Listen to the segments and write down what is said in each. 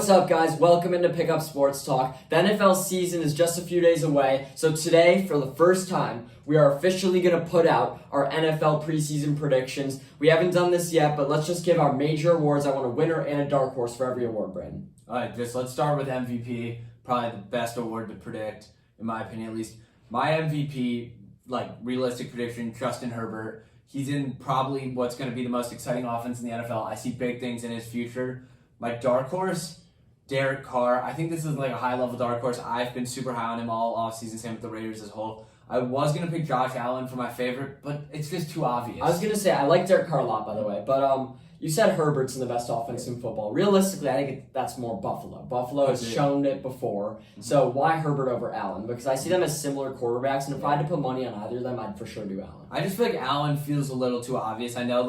What's up, guys? Welcome into Pickup Sports Talk. The NFL season is just a few days away, so today, for the first time, we are officially going to put out our NFL preseason predictions. We haven't done this yet, but let's just give our major awards. I want a winner and a dark horse for every award, Brandon. All right, let's start with MVP. Probably the best award to predict, in my opinion at least. My MVP, realistic prediction, Justin Herbert. He's in probably what's going to be the most exciting offense in the NFL. I see big things in his future. My dark horse, Derek Carr. I think this is a high-level dark horse. I've been super high on him all offseason, same with the Raiders as a whole. I was going to pick Josh Allen for my favorite, but it's just too obvious. I was going to say, I like Derek Carr a lot, by the way, but you said Herbert's in the best offense in football. Realistically, I think that's more Buffalo. Buffalo has shown it before, so why Herbert over Allen? Because I see them as similar quarterbacks, and if I had to put money on either of them, I'd for sure do Allen. I just feel like Allen feels a little too obvious. I know,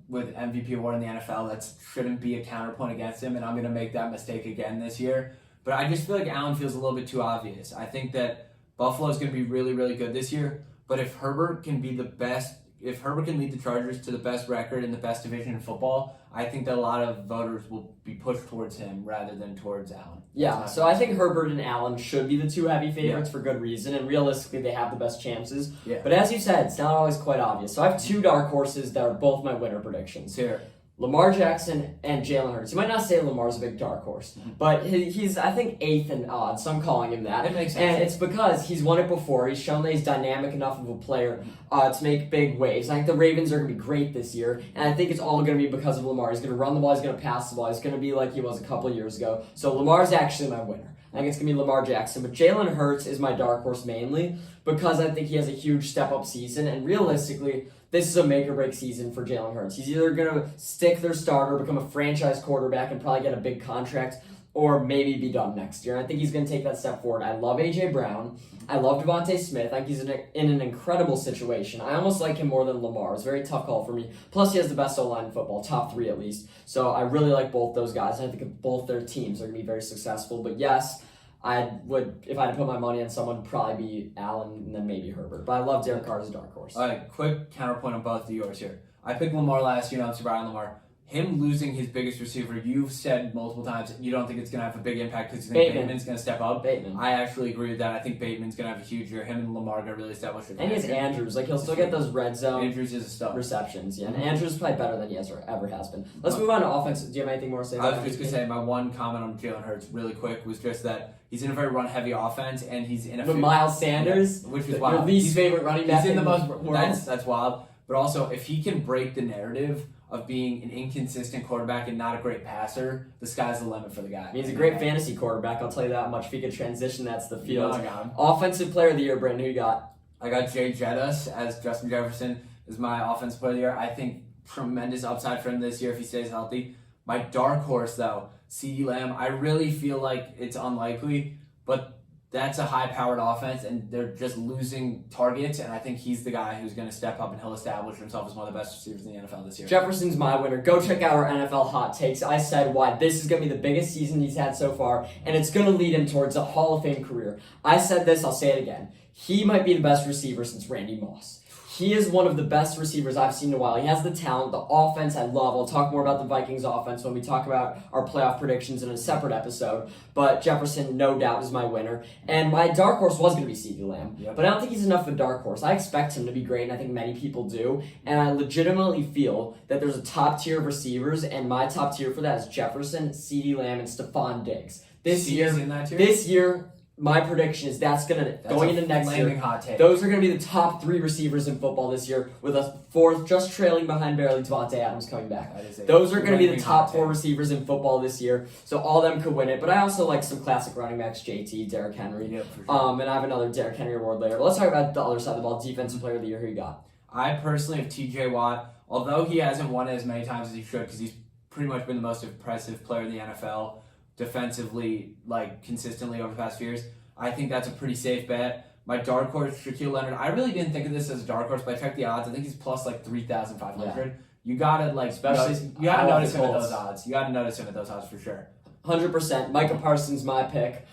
with MVP award in the NFL, that shouldn't be a counterpoint against him, and I'm going to make that mistake again this year. But I just feel like Allen feels a little bit too obvious. I think that Buffalo is going to be really, really good this year, but if Herbert can be the best, if Herbert can lead the Chargers to the best record in the best division in football, I think that a lot of voters will be pushed towards him rather than towards Allen. Yeah, so I think Herbert and Allen should be the two heavy favorites for good reason, and realistically, they have the best chances. Yeah. But as you said, it's not always quite obvious. So I have two dark horses that are both my winner predictions. Here. Lamar Jackson and Jalen Hurts. You might not say Lamar's a big dark horse, but he's, I think, 8th in odds, so I'm calling him that. It makes sense. And it's because he's won it before. He's shown that he's dynamic enough of a player to make big waves. I think the Ravens are going to be great this year, and I think it's all going to be because of Lamar. He's going to run the ball, he's going to pass the ball, he's going to be like he was a couple of years ago. So Lamar's actually my winner. I think it's going to be Lamar Jackson, but Jalen Hurts is my dark horse mainly because I think he has a huge step-up season, and realistically, this is a make-or-break season for Jalen Hurts. He's either going to stick their starter, become a franchise quarterback, and probably get a big contract, or maybe be done next year. And I think he's going to take that step forward. I love A.J. Brown. I love Devontae Smith. I think he's in an incredible situation. I almost like him more than Lamar. It's a very tough call for me. Plus, he has the best O-line in football, top 3 at least. So I really like both those guys. I think both their teams are going to be very successful. But yes, I would, if I had to put my money on someone, probably be Allen and then maybe Herbert. But I love Derek Carr as a dark horse. All right, quick counterpoint on both of yours here. I picked Lamar last year, and I'm super high on Lamar. Him losing his biggest receiver, you've said multiple times you don't think it's going to have a big impact because you think Bateman's going to step up. Bateman. I actually agree with that. I think Bateman's going to have a huge year. Him and Lamar are going to really establish it. And he has Andrews. He'll still get those red zone Andrews is a star. receptions. Yeah, and Andrews is probably better than he ever has been. Let's move on to offense. Do you have anything more to say about I was just going to say, my one comment on Jalen Hurts really quick was just that he's in a very run-heavy offense, and he's in a... With Miles Sanders, which is wild. Your least favorite running back he's in the most world. That's wild. But also, if he can break the narrative of being an inconsistent quarterback and not a great passer, the sky's the limit for the guy. He's a great fantasy quarterback, I'll tell you that much. If he could transition, that's the field. I got him. Offensive player of the year, Brandon, who you got? I got Jay Jettis as Justin Jefferson is my offensive player of the year. I think tremendous upside for him this year if he stays healthy. My dark horse, though, CeeDee Lamb, I really feel like it's unlikely, but that's a high-powered offense, and they're just losing targets, and I think he's the guy who's going to step up, and he'll establish himself as one of the best receivers in the NFL this year. Jefferson's my winner. Go check out our NFL Hot Takes. I said why this is going to be the biggest season he's had so far, and it's going to lead him towards a Hall of Fame career. I said this, I'll say it again. He might be the best receiver since Randy Moss. He is one of the best receivers I've seen in a while. He has the talent, the offense I love. I'll talk more about the Vikings offense when we talk about our playoff predictions in a separate episode. But Jefferson, no doubt, is my winner. And my dark horse was going to be CeeDee Lamb. Yep. But I don't think he's enough of a dark horse. I expect him to be great, and I think many people do. And I legitimately feel that there's a top tier of receivers, and my top tier for that is Jefferson, CeeDee Lamb, and Stephon Diggs. This year, my prediction is going into next year, hot take. Those are going to be the top 3 receivers in football this year, with a 4th just trailing behind barely Devontae Adams coming back. Those are going to be the top 4 receivers in football this year, so all of them could win it. But I also like some classic running backs, JT, Derrick Henry, for sure. And I have another Derrick Henry award later. But let's talk about the other side of the ball, defensive player of the year. Who you got? I personally have TJ Watt, although he hasn't won it as many times as he should because he's pretty much been the most impressive player in the NFL defensively, consistently over the past few years. I think that's a pretty safe bet. My dark horse, Shaquille Leonard. I really didn't think of this as a dark horse, but I checked the odds. I think he's plus 3,500. Yeah. You gotta especially you gotta notice him at those odds. You gotta notice him at those odds for sure. 100%. Micah Parsons, my pick.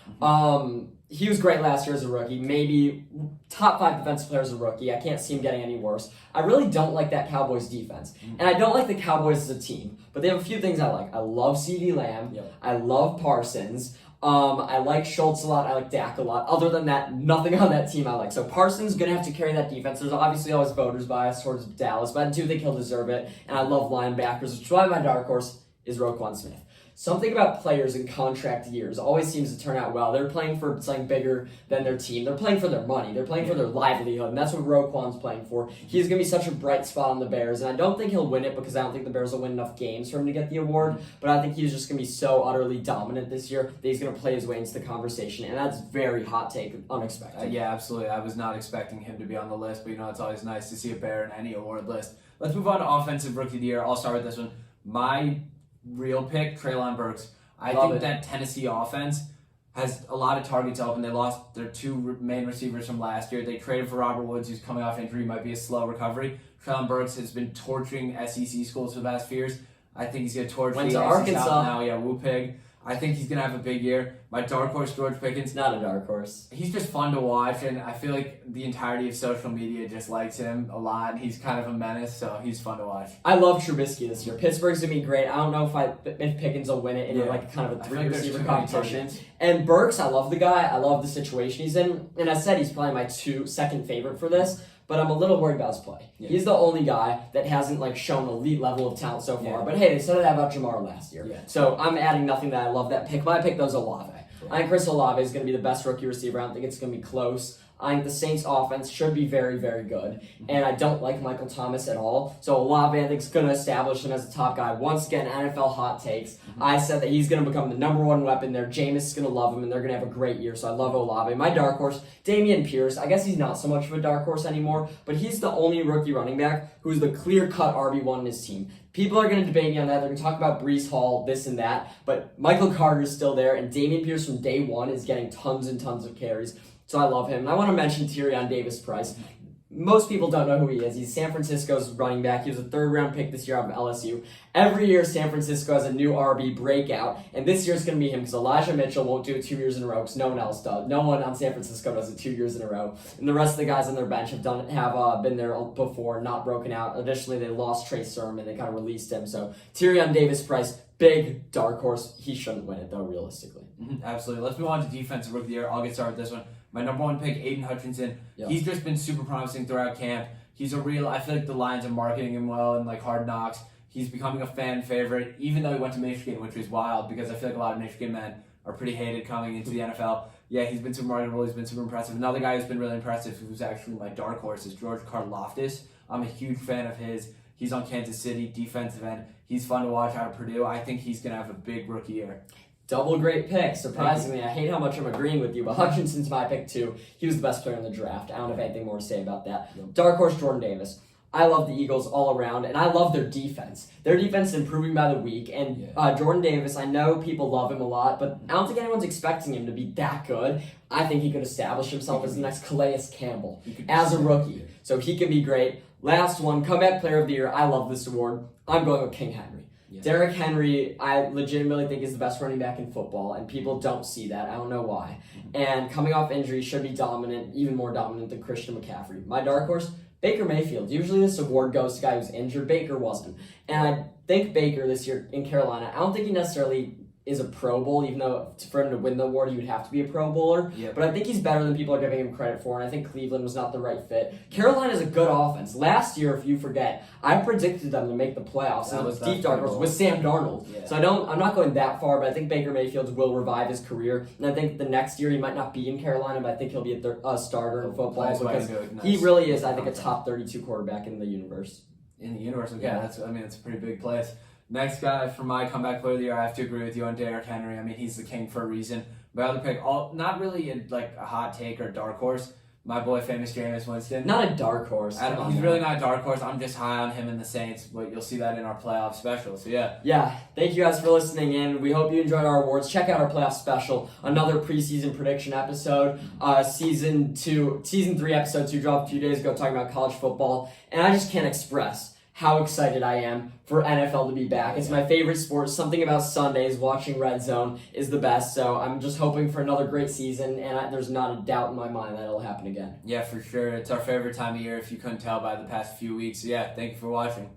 he was great last year as a rookie. Maybe top 5 defensive player as a rookie. I can't see him getting any worse. I really don't like that Cowboys defense. And I don't like the Cowboys as a team. But they have a few things I like. I love CeeDee Lamb. Yep. I love Parsons. I like Schultz a lot. I like Dak a lot. Other than that, nothing on that team I like. So Parsons going to have to carry that defense. There's obviously always voters bias towards Dallas, but I do think he'll deserve it. And I love linebackers, which is why my dark horse is Roquan Smith. Something about players in contract years always seems to turn out well. They're playing for something bigger than their team. They're playing for their money. They're playing for their livelihood, and that's what Roquan's playing for. He's going to be such a bright spot on the Bears, and I don't think he'll win it because I don't think the Bears will win enough games for him to get the award, but I think he's just going to be so utterly dominant this year that he's going to play his way into the conversation, and that's very hot take, unexpected. Yeah, absolutely. I was not expecting him to be on the list, but it's always nice to see a Bear in any award list. Let's move on to Offensive Rookie of the Year. I'll start with this one. My real pick, Treylon Burks. I think that Tennessee offense has a lot of targets open. They lost their 2 main receivers from last year. They traded for Robert Woods, who's coming off injury, might be a slow recovery. Treylon Burks has been torching SEC schools for the past few years. I think he's going to torch Went the to SEC Arkansas. South now. Yeah, Woo Pig. I think he's going to have a big year. My dark horse, George Pickens. Not a dark horse. He's just fun to watch, and I feel like the entirety of social media just likes him a lot. He's kind of a menace, so he's fun to watch. I love Trubisky this year. Pittsburgh's going to be great. I don't know if Pickens will win it in like kind of a 3-receiver competition. And Burks, I love the guy. I love the situation he's in. And I said he's probably my second favorite for this. But I'm a little worried about his play. Yeah. He's the only guy that hasn't shown elite level of talent so far. Yeah. But hey, they said that about Jamar last year. Yeah. So I'm adding nothing that I love that pick. My pick though is Olave. Yeah. I think Chris Olave is going to be the best rookie receiver. I don't think it's going to be close. I think the Saints offense should be very, very good. And I don't like Michael Thomas at all. So Olave, I think, is going to establish him as a top guy. Once again, NFL hot takes. I said that he's going to become the number 1 weapon there. Jameis is going to love him, and they're going to have a great year. So I love Olave. My dark horse, Dameon Pierce. I guess he's not so much of a dark horse anymore, but he's the only rookie running back who's the clear-cut RB1 in his team. People are going to debate me on that. They're going to talk about Breece Hall, this and that. But Michael Carter is still there, and Dameon Pierce from day 1 is getting tons and tons of carries. So I love him. And I want to mention Tyrion Davis-Price. Most people don't know who he is. He's San Francisco's running back. He was a 3rd-round pick this year out of LSU. Every year, San Francisco has a new RB breakout, and this year's going to be him because Elijah Mitchell won't do it 2 years in a row because no one else does. No one on San Francisco does it 2 years in a row. And the rest of the guys on their bench have been there before, not broken out. Additionally, they lost Trey Sermon. They kind of released him. So Tyrion Davis-Price, big dark horse. He shouldn't win it, though, realistically. Absolutely. Let's move on to Defensive Rookie of the Year. I'll get started with this one. My number 1 pick, Aiden Hutchinson. Yep. He's just been super promising throughout camp. He's I feel like the Lions are marketing him well in Hard Knocks. He's becoming a fan favorite, even though he went to Michigan, which was wild because I feel like a lot of Michigan men are pretty hated coming into the NFL. Yeah, he's been super marketable. He's been super impressive. Another guy who's been really impressive, who's actually my dark horse, is George Karlaftis. I'm a huge fan of his. He's on Kansas City, defensive end. He's fun to watch out of Purdue. I think he's going to have a big rookie year. Double great pick. Surprisingly, I hate how much I'm agreeing with you, but Hutchinson's my pick too. He was the best player in the draft. I don't have anything more to say about that. Dark horse, Jordan Davis. I love the Eagles all around, and I love their defense. Their defense is improving by the week, and Jordan Davis, I know people love him a lot, but I don't think anyone's expecting him to be that good. I think he could establish himself as the next Calais Campbell as a rookie, so he can be great. Last one, Comeback Player of the Year. I love this award. I'm going with King Henry. Yeah. Derrick Henry, I legitimately think is the best running back in football, and people don't see that. I don't know why. And coming off injury, should be dominant, even more dominant than Christian McCaffrey. My dark horse, Baker Mayfield. Usually this award goes to a guy who's injured. Baker wasn't. And I think Baker this year in Carolina, I don't think he necessarily is a Pro Bowl, even though for him to win the award, he would have to be a Pro Bowler. Yep. But I think he's better than people are giving him credit for, and I think Cleveland was not the right fit. Carolina's a good offense. Last year, if you forget, I predicted them to make the playoffs, and it was deep dark horse with Sam Darnold. Yeah. So I'm not going that far, but I think Baker Mayfield will revive his career, and I think the next year he might not be in Carolina, but I think he'll be a starter in football because he really is, I think, a top 32 quarterback in the universe. In the universe, okay. Yeah. That's a pretty big place. Next guy for my comeback player of the year, I have to agree with you on Derrick Henry. I mean, he's the king for a reason. My other pick, not really a hot take or dark horse. My boy, famous Jameis Winston. Not a dark horse. He's really not a dark horse. I'm just high on him and the Saints, but you'll see that in our playoff special. So yeah. Yeah. Thank you guys for listening in. We hope you enjoyed our awards. Check out our playoff special. Another preseason prediction episode. Season 3, episode 2 dropped a few days ago talking about college football, and I just can't express how excited I am for NFL to be back. It's my favorite sport. Something about Sundays, watching Red Zone is the best. So I'm just hoping for another great season, and there's not a doubt in my mind that it'll happen again. Yeah, for sure. It's our favorite time of year if you couldn't tell by the past few weeks. Yeah, thank you for watching.